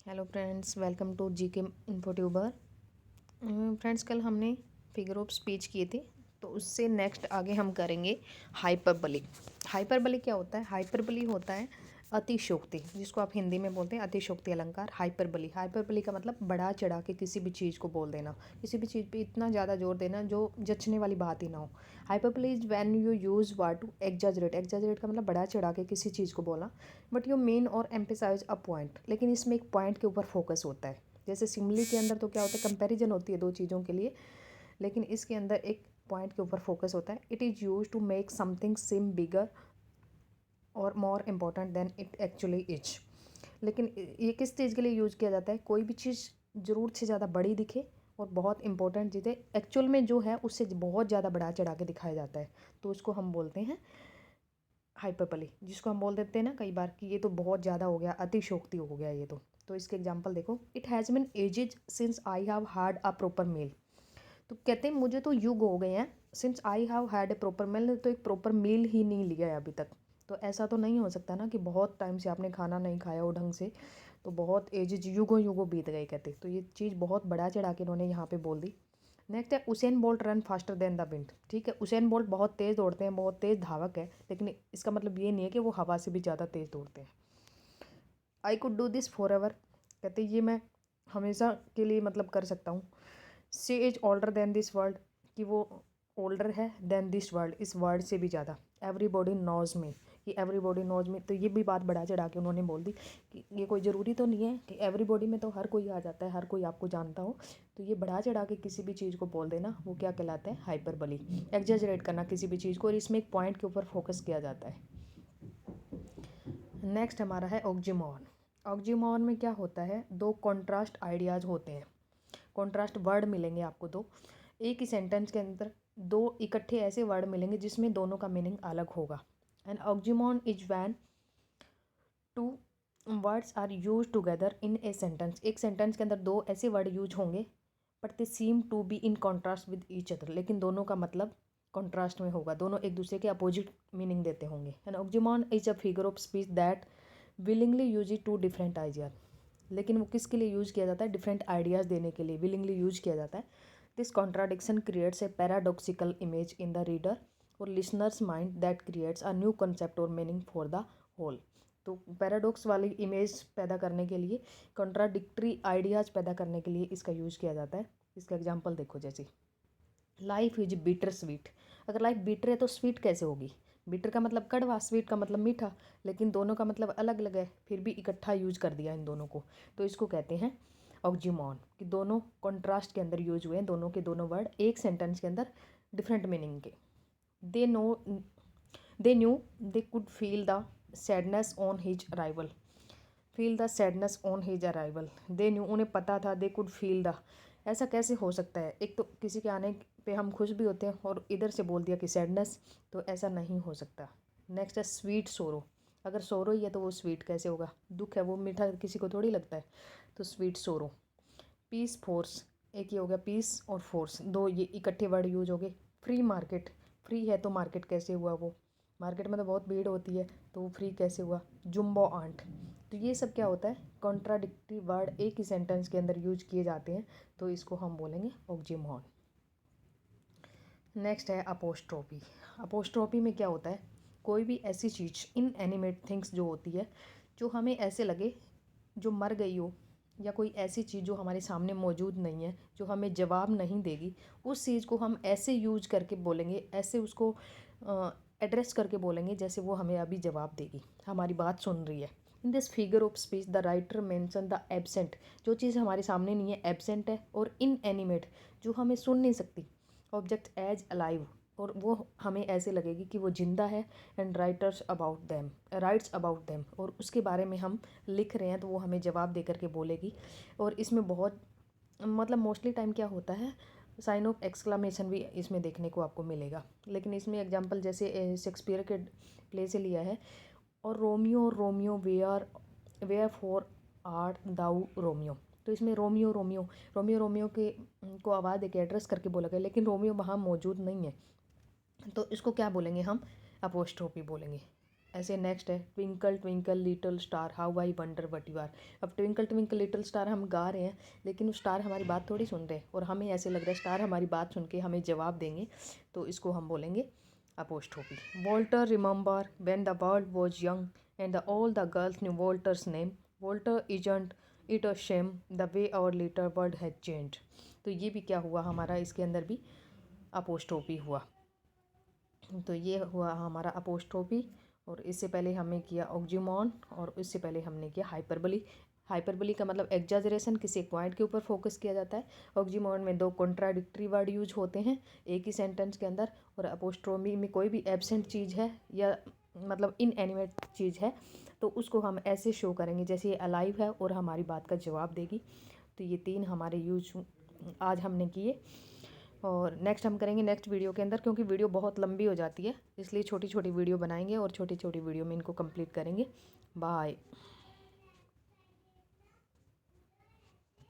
Hello friends, welcome to GK infotuber. Friends, कल हमने figure of speech किए थे, तो उससे नेक्स्ट आगे हम करेंगे हाइपरबली। हाइपरबली क्या होता है? हाइपरबली होता है अतिशयोक्ति, जिसको आप हिंदी में बोलते हैं अतिशयोक्ति अलंकार। हाइपरबली हाइपरबली का मतलब बढ़ा चढ़ा के किसी भी चीज़ को बोल देना, किसी भी चीज़ पे इतना ज़्यादा जोर देना जो जचने वाली बात ही ना हो। Hyperbole is when you use word to exaggerate. Exaggerate का मतलब बढ़ा चढ़ा के किसी चीज़ को बोलना, बट यू मीन और एम्फेसाइज अ पॉइंट। लेकिन इसमें एक पॉइंट के ऊपर फोकस होता है। जैसे सिमिली के अंदर तो क्या होता है, कंपैरिजन होती है दो चीज़ों के लिए, लेकिन इसके अंदर एक पॉइंट के ऊपर फोकस होता है। It is use to make something seem bigger और more important than it actually is. लेकिन ये किस चीज़ के लिए यूज़ किया जाता है? कोई भी चीज़ ज़रूरत से ज़्यादा बड़ी दिखे और बहुत इंपॉर्टेंट चीज़ें एक्चुअल में जो है उससे बहुत ज़्यादा बढ़ा चढ़ा के दिखाया जाता है, तो उसको हम बोलते हैं हाइपरबली। जिसको हम बोल देते हैं ना कई बार कि ये तो बहुत ज़्यादा हो गया, अतिशयोक्ति हो गया ये तो इसके एग्जांपल देखो। It has been edges since I have had a proper मील। तो कहते हैं मुझे तो युग हो गए हैं, since I have had a proper मील, तो एक प्रॉपर मील ही नहीं लिया है अभी तक। तो ऐसा तो नहीं हो सकता ना कि बहुत टाइम से आपने खाना नहीं खाया हो ढंग से, तो बहुत एजेज युगों युगों बीत गए कहते। तो ये चीज़ बहुत बढ़ा चढ़ा के इन्होंने यहाँ पे बोल दी। नेक्स्ट है Usain bolt run faster than the wind. ठीक है, उसेन बोल्ट बहुत तेज़ दौड़ते हैं, बहुत तेज़ धावक है, लेकिन इसका मतलब ये नहीं है कि वो हवा से भी ज़्यादा तेज़ दौड़ते हैं। I could do this for ever. कहते ये मैं हमेशा के लिए मतलब कर सकता हूँ। She is older than this world, कि वो ओल्डर है देन दिस वर्ल्ड, इस वर्ल्ड से भी ज़्यादा। एवरीबॉडी नोज मी, कि एवरीबॉडी नोज मी, तो ये भी बात बढ़ा चढ़ा के उन्होंने बोल दी कि ये कोई ज़रूरी तो नहीं है कि एवरीबॉडी में तो हर कोई आ जाता है, हर कोई आपको जानता हो। तो ये बढ़ा चढ़ा के किसी भी चीज़ को बोल देना, वो क्या कहलाता है? हाइपरबली। एग्जैजरेट करना किसी भी चीज़ को, और इसमें एक पॉइंट के ऊपर फोकस किया जाता है। नेक्स्ट हमारा है ऑक्जीमोन। ऑक्जीमोन में क्या होता है? दो कॉन्ट्रास्ट आइडियाज़ होते हैं, कॉन्ट्रास्ट वर्ड मिलेंगे आपको दो। एक ही सेंटेंस के अंदर दो इकट्ठे ऐसे वर्ड मिलेंगे जिसमें दोनों का मीनिंग अलग होगा। And oxymoron is when two words are use together in a sentence. एक सेंटेंस के अंदर दो ऐसे वर्ड यूज होंगे, but they seem to be in contrast with each other, लेकिन दोनों का मतलब कॉन्ट्रास्ट में होगा, दोनों एक दूसरे के अपोजिट मीनिंग देते होंगे। And oxymoron is a figure of speech that willingly use two different ideas. लेकिन वो किसके लिए यूज़ किया जाता है? डिफरेंट आइडियाज़ देने के लिए विलिंगली यूज़ किया जाता है। This contradiction creates a paradoxical image in the reader और listener's mind that creates a new concept और मीनिंग फॉर द होल। तो पैराडॉक्स वाली इमेज पैदा करने के लिए, कॉन्ट्राडिक्टरी आइडियाज़ पैदा करने के लिए इसका यूज़ किया जाता है। इसका एग्जाम्पल देखो, जैसे लाइफ इज बिटर स्वीट। अगर लाइफ बिटर है तो स्वीट कैसे होगी? बिटर का मतलब कड़वा, स्वीट का मतलब मीठा, लेकिन दोनों का मतलब अलग अलग है, फिर भी इकट्ठा यूज कर दिया इन दोनों को, तो इसको कहते हैं ऑक्जीमोन, कि दोनों कॉन्ट्रास्ट के अंदर यूज हुए हैं, दोनों के दोनों वर्ड एक सेंटेंस के अंदर डिफरेंट मीनिंग के। They know they knew they could feel the sadness on his arrival. Feel the sadness on his arrival, they knew, उन्हें पता था, दे कुड फील द। ऐसा कैसे हो सकता है? एक तो किसी के आने पे हम खुश भी होते हैं और इधर से बोल दिया कि सैडनेस, तो ऐसा नहीं हो सकता। नेक्स्ट है स्वीट सोरो। अगर सोरो ही है तो वो स्वीट कैसे होगा? दुख है, वो मीठा किसी को थोड़ी लगता है, तो स्वीट सोरो। पीस फोर्स, एक ये हो गया पीस और फोर्स, दो ये इकट्ठे वर्ड यूज हो गए। फ्री मार्केट, फ्री है तो मार्केट कैसे हुआ? वो मार्केट में तो बहुत भीड़ होती है, तो वो फ्री कैसे हुआ? Jumbo aunt. तो ये सब क्या होता है? कॉन्ट्राडिक्टरी वर्ड एक ही सेंटेंस के अंदर यूज किए जाते हैं, तो इसको हम बोलेंगे ऑक्जीमोन। नेक्स्ट है अपोस्ट्रोफी। अपोस्ट्रोफी में क्या होता है? कोई भी ऐसी चीज़, इन एनिमेट थिंग्स जो होती है, जो हमें ऐसे लगे जो मर गई हो, या कोई ऐसी चीज़ जो हमारे सामने मौजूद नहीं है, जो हमें जवाब नहीं देगी, उस चीज़ को हम ऐसे यूज करके बोलेंगे, ऐसे उसको एड्रेस करके बोलेंगे जैसे वो हमें अभी जवाब देगी, हमारी बात सुन रही है। In this figure of speech the writer mention the absent, जो चीज़ हमारे सामने नहीं है एब्सेंट है, और इन एनिमेट, जो हमें सुन नहीं सकती, ऑब्जेक्ट एज अलाइव, और वो हमें ऐसे लगेगी कि वो जिंदा है। And writers about them, writes about them, और उसके बारे में हम लिख रहे हैं, तो वो हमें जवाब दे करके बोलेगी। और इसमें बहुत मतलब मोस्टली टाइम क्या होता है, साइन ऑफ एक्सक्लामेशन भी इसमें देखने को आपको मिलेगा। लेकिन इसमें एग्जांपल जैसे शेक्सपियर के प्ले से लिया है, और Romeo Romeo where for art thou Romeo. तो इसमें रोमियो रोमियो, रोमियो रोमियो के को आवाज़ देके एड्रेस करके बोला गया, लेकिन रोमियो वहाँ मौजूद नहीं है, तो इसको क्या बोलेंगे हम? अपोस्ट्रोफी बोलेंगे। ऐसे नेक्स्ट है twinkle twinkle little star how I wonder what you are. अब ट्विंकल ट्विंकल लिटिल स्टार हम गा रहे हैं, लेकिन वो स्टार हमारी बात थोड़ी सुन रहे हैं, और हमें ऐसे लग रहा है स्टार हमारी बात सुन के हमें जवाब देंगे, तो इसको हम बोलेंगे apostrophe. Walter remember when the world was young and all the girls new Walter's name, Walter isn't it a shame the way our litre world has changed. तो ये भी क्या हुआ हमारा, इसके अंदर भी अपोस्ट्रोफी हुआ। तो ये हुआ हमारा अपोस्ट्रोफी, और इससे पहले हमने किया ऑक्जिमॉन, और इससे पहले हमने किया हाइपरबोली। हाइपरबोली का मतलब एग्जाजरेशन, किसी एक पॉइंट के ऊपर फोकस किया जाता है। ऑक्जिमॉन में 2 कॉन्ट्राडिक्टरी वर्ड यूज होते हैं एक ही सेंटेंस के अंदर, और अपोस्ट्रोफी में कोई भी एब्सेंट चीज़ है या मतलब इनएनिमेट चीज़ है तो उसको हम ऐसे शो करेंगे जैसे ये अलाइव है और हमारी बात का जवाब देगी। तो ये 3 हमारे यूज आज हमने किए, और नेक्स्ट हम करेंगे नेक्स्ट वीडियो के अंदर, क्योंकि वीडियो बहुत लंबी हो जाती है, इसलिए छोटी छोटी वीडियो बनाएंगे और छोटी छोटी वीडियो में इनको कंप्लीट करेंगे। बाय।